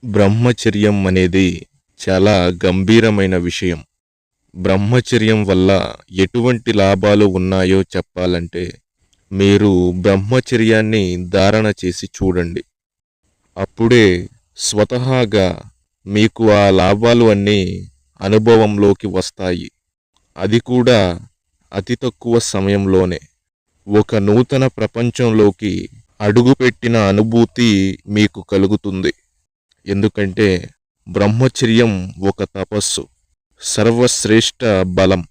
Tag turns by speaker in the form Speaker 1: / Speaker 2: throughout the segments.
Speaker 1: బ్రహ్మచర్యం అనేది చాలా గంభీరమైన విషయం. బ్రహ్మచర్యం వల్ల ఎటువంటి లాభాలు ఉన్నాయో చెప్పాలంటే, మీరు బ్రహ్మచర్యాన్ని ధారణ చేసి చూడండి. అప్పుడే స్వతహాగా మీకు ఆ లాభాలు అన్నీ అనుభవంలోకి వస్తాయి. అది కూడా అతి తక్కువ సమయంలోనే. ఒక నూతన ప్రపంచంలోకి అడుగుపెట్టిన అనుభూతి మీకు కలుగుతుంది. ఎందుకంటే బ్రహ్మచర్యం ఒక తపస్సు, సర్వశ్రేష్ఠ బలం.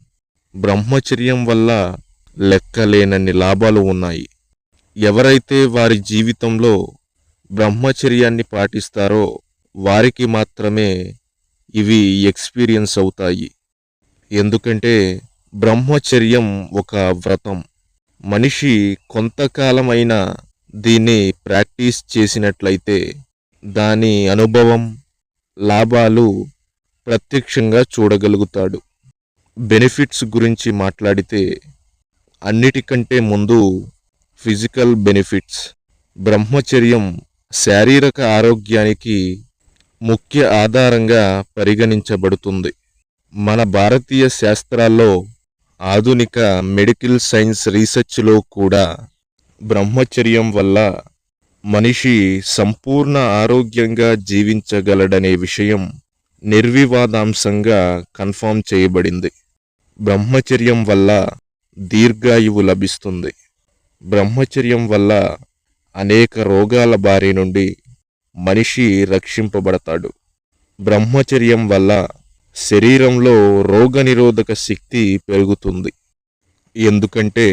Speaker 1: బ్రహ్మచర్యం వల్ల లెక్కలేనన్ని లాభాలు ఉన్నాయి. ఎవరైతే వారి జీవితంలో బ్రహ్మచర్యాన్ని పాటిస్తారో వారికి మాత్రమే ఇవి ఎక్స్పీరియన్స్ అవుతాయి. ఎందుకంటే బ్రహ్మచర్యం ఒక వ్రతం. మనిషి కొంతకాలమైనా దీన్ని ప్రాక్టీస్ చేసినట్లయితే దాని అనుభవం, లాభాలు ప్రత్యక్షంగా చూడగలుగుతాడు. బెనిఫిట్స్ గురించి మాట్లాడితే అన్నిటికంటే ముందు ఫిజికల్ బెనిఫిట్స్. బ్రహ్మచర్యం శారీరక ఆరోగ్యానికి ముఖ్య ఆధారంగా పరిగణించబడుతుంది. మన భారతీయ శాస్త్రాల్లో, ఆధునిక మెడికల్ సైన్స్ రీసెర్చ్లో కూడా బ్రహ్మచర్యం వల్ల మనిషి సంపూర్ణ ఆరోగ్యంగా జీవించగలడనే విషయం నిర్వివాదాంశంగా కన్ఫర్మ్ చేయబడింది. బ్రహ్మచర్యం వల్ల దీర్ఘాయువు లభిస్తుంది. బ్రహ్మచర్యం వల్ల అనేక రోగాల బారి నుండి మనిషి రక్షింపబడతాడు. బ్రహ్మచర్యం వల్ల శరీరంలో రోగనిరోధక శక్తి పెరుగుతుంది. ఎందుకంటే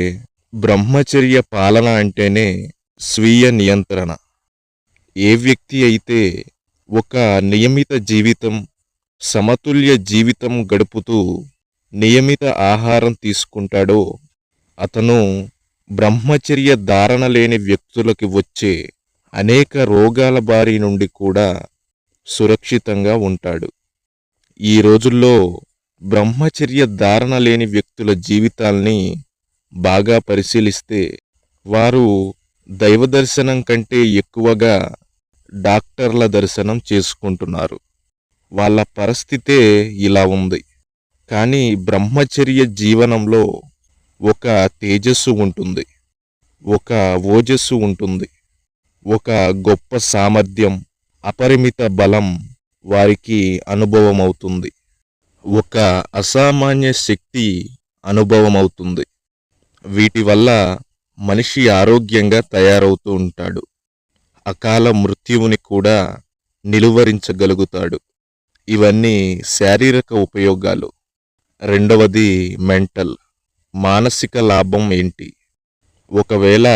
Speaker 1: బ్రహ్మచర్య పాలన అంటేనే స్వీయ నియంత్రణ. ఏ వ్యక్తి అయితే ఒక నియమిత జీవితం, సమతుల్య జీవితం గడుపుతూ నియమిత ఆహారం తీసుకుంటాడో అతను బ్రహ్మచర్య ధారణ లేని వ్యక్తులకి వచ్చే అనేక రోగాల బారి నుండి కూడా సురక్షితంగా ఉంటాడు. ఈ రోజుల్లో బ్రహ్మచర్య ధారణ లేని వ్యక్తుల జీవితాల్ని బాగా పరిశీలిస్తే వారు దైవ దర్శనం కంటే ఎక్కువగా డాక్టర్ల దర్శనం చేసుకుంటున్నారు. వాళ్ళ పరిస్థితే ఇలా ఉంది. కానీ బ్రహ్మచర్య జీవనంలో ఒక తేజస్సు ఉంటుంది, ఒక ఓజస్సు ఉంటుంది, ఒక గొప్ప సామర్థ్యం, అపరిమిత బలం వారికి అనుభవమవుతుంది. ఒక అసామాన్య శక్తి అనుభవమవుతుంది. వీటి వల్ల మనిషి ఆరోగ్యంగా తయారవుతూ ఉంటాడు. అకాల మృత్యువుని కూడా నిలువరించగలుగుతాడు. ఇవన్నీ శారీరక ఉపయోగాలు. రెండవది మెంటల్, మానసిక లాభం ఏంటి? ఒకవేళ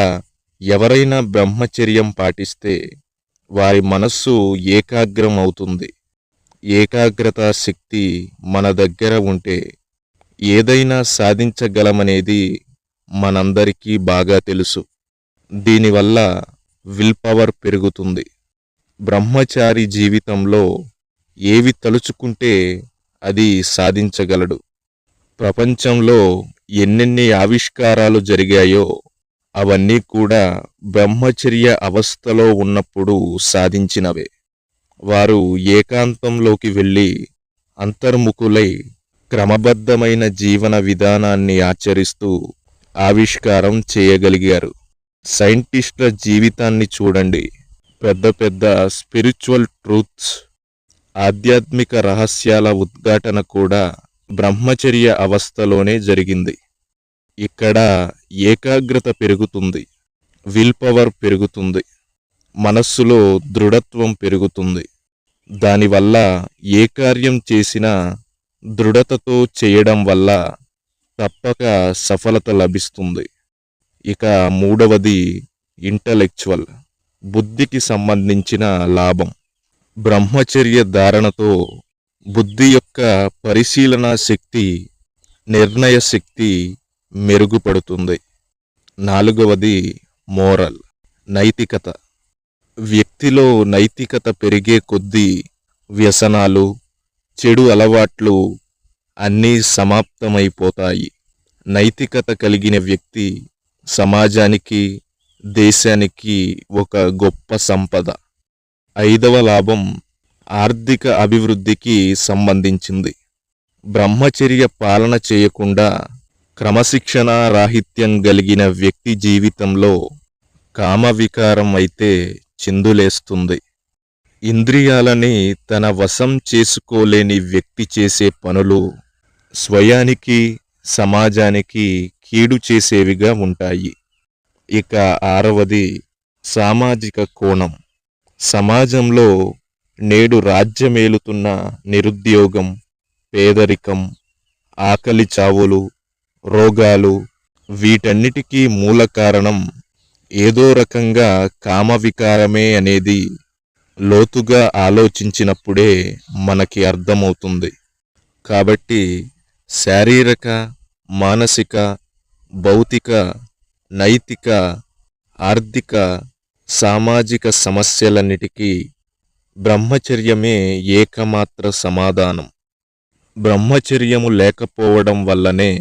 Speaker 1: ఎవరైనా బ్రహ్మచర్యం పాటిస్తే వారి మనస్సు ఏకాగ్రం అవుతుంది. ఏకాగ్రత శక్తి మన దగ్గర ఉంటే ఏదైనా సాధించగలమనేది మనందరికీ బాగా తెలుసు. దీనివల్ల విల్ పవర్ పెరుగుతుంది. బ్రహ్మచారి జీవితంలో ఏవి తలుచుకుంటే అది సాధించగలడు. ప్రపంచంలో ఎన్నెన్ని ఆవిష్కారాలు జరిగాయో అవన్నీ కూడా బ్రహ్మచర్య అవస్థలో ఉన్నప్పుడు సాధించినవే. వారు ఏకాంతంలోకి వెళ్ళి అంతర్ముఖులై క్రమబద్ధమైన జీవన విధానాన్ని ఆచరిస్తూ ఆవిష్కారం చేయగలిగారు. సైంటిస్టుల జీవితాన్ని చూడండి. పెద్ద పెద్ద స్పిరిచువల్ ట్రూత్స్, ఆధ్యాత్మిక రహస్యాల ఉద్ఘాటన కూడా బ్రహ్మచర్య అవస్థలోనే జరిగింది. ఇక్కడ ఏకాగ్రత పెరుగుతుంది, విల్ పవర్ పెరుగుతుంది, మనస్సులో దృఢత్వం పెరుగుతుంది. దానివల్ల ఏ కార్యం చేసినా దృఢతతో చేయడం వల్ల తప్పక సఫలత లభిస్తుంది. ఇక మూడవది ఇంటలెక్చువల్, బుద్ధికి సంబంధించిన లాభం. బ్రహ్మచర్య ధారణతో బుద్ధి యొక్క పరిశీలన శక్తి, నిర్ణయ శక్తి మెరుగుపడుతుంది. నాలుగవది మోరల్, నైతికత. వ్యక్తిలో నైతికత పెరిగే కొద్దీ వ్యసనాలు, చెడు అలవాట్లు అన్నీ సమాప్తమైపోతాయి. నైతికత కలిగిన వ్యక్తి సమాజానికి, దేశానికి ఒక గొప్ప సంపద. ఐదవ లాభం ఆర్థిక అభివృద్ధికి సంబంధించింది. బ్రహ్మచర్య పాలన చేయకుండా క్రమశిక్షణ రాహిత్యం కలిగిన వ్యక్తి జీవితంలో కామవికారం అయితే చిందులేస్తుంది. ఇంద్రియాలని తన వశం చేసుకోలేని వ్యక్తి చేసే పనులు స్వయానికి సమాజానికి కీడు చేసేవిగా ఉంటాయి. ఇక 6వది సామాజిక కోణం. సమాజంలో నేడు రాజ్యమేలుతున్న నిరుద్యోగం, పేదరికం, ఆకలి చావులు, రోగాలు వీటన్నిటికీ మూల కారణం ఏదో రకంగా కామవికారమే అనేది లోతుగా ఆలోచించినప్పుడే మనకి అర్థమవుతుంది. కాబట్టి శారీరక, మానసిక, భౌతిక, నైతిక, ఆర్థిక, సామాజిక సమస్యలన్నిటికీ బ్రహ్మచర్యమే ఏకమాత్ర సమాధానం. బ్రహ్మచర్యము లేకపోవడం వల్లనే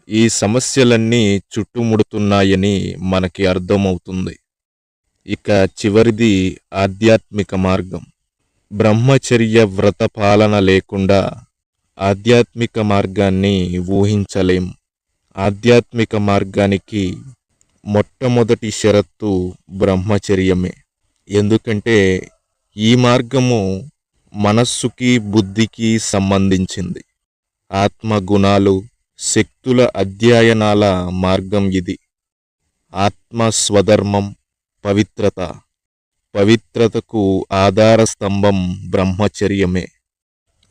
Speaker 1: ఈ సమస్యలన్నీ చుట్టుముడుతున్నాయని మనకి అర్థమవుతుంది. ఇక చివరిది ఆధ్యాత్మిక మార్గం. బ్రహ్మచర్య వ్రత పాలన లేకుండా ఆధ్యాత్మిక మార్గాన్ని ఊహించలేం. ఆధ్యాత్మిక మార్గానికి మొట్టమొదటి షరత్తు బ్రహ్మచర్యమే. ఎందుకంటే ఈ మార్గము మనస్సుకి, బుద్ధికి సంబంధించింది. ఆత్మగుణాలు, శక్తుల అధ్యయనాల మార్గం ఇది. ఆత్మ స్వధర్మం, పవిత్రత. పవిత్రతకు ఆధార స్తంభం బ్రహ్మచర్యమే.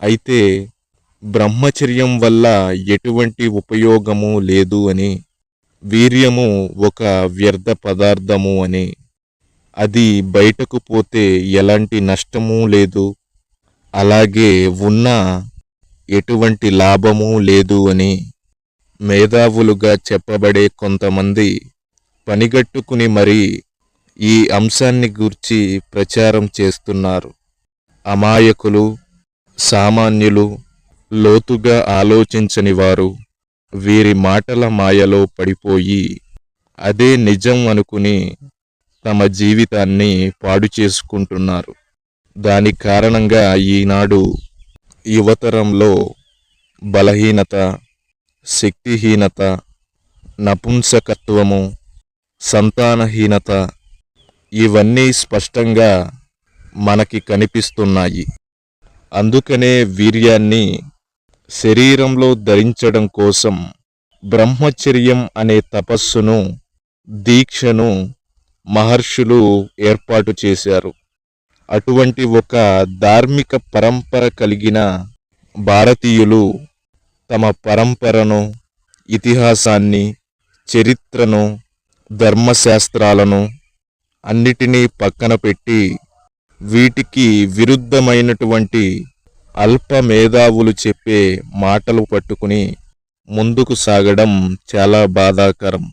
Speaker 1: అయితే బ్రహ్మచర్యం వల్ల ఎటువంటి ఉపయోగము లేదు అని, వీర్యము ఒక వ్యర్థ పదార్థము అని, అది బయటకు పోతే ఎలాంటి నష్టము లేదు, అలాగే ఉన్నా ఎటువంటి లాభము లేదు అని మేధావులుగా చెప్పబడే కొంతమంది పనిగట్టుకుని మరీ ఈ అంశాన్ని గూర్చి ప్రచారం చేస్తున్నారు. అమాయకులు, సామాన్యులు, లోతుగా ఆలోచించని వారు వీరి మాటల మాయలో పడిపోయి అదే నిజం అనుకుని తమ జీవితాన్ని పాడు చేసుకుంటున్నారు. దాని కారణంగా ఈనాడు యువతరంలో బలహీనత, శక్తిహీనత, నపుంసకత్వము, సంతానహీనత ఇవన్నీ స్పష్టంగా మనకి కనిపిస్తున్నాయి. అందుకనే వీర్యాన్ని శరీరంలో ధరించడం కోసం బ్రహ్మచర్యం అనే తపస్సును, దీక్షను మహర్షులు ఏర్పాటు చేశారు. అటువంటి ఒక ధార్మిక పరంపర కలిగిన భారతీయులు తమ పరంపరను, ఇతిహాసాన్ని, చరిత్రను, ధర్మశాస్త్రాలను అన్నిటినీ పక్కన పెట్టి వీటికి విరుద్ధమైనటువంటి అల్ప మేధావులు చెప్పే మాటలు పట్టుకుని ముందుకు సాగడం చాలా బాధాకరం.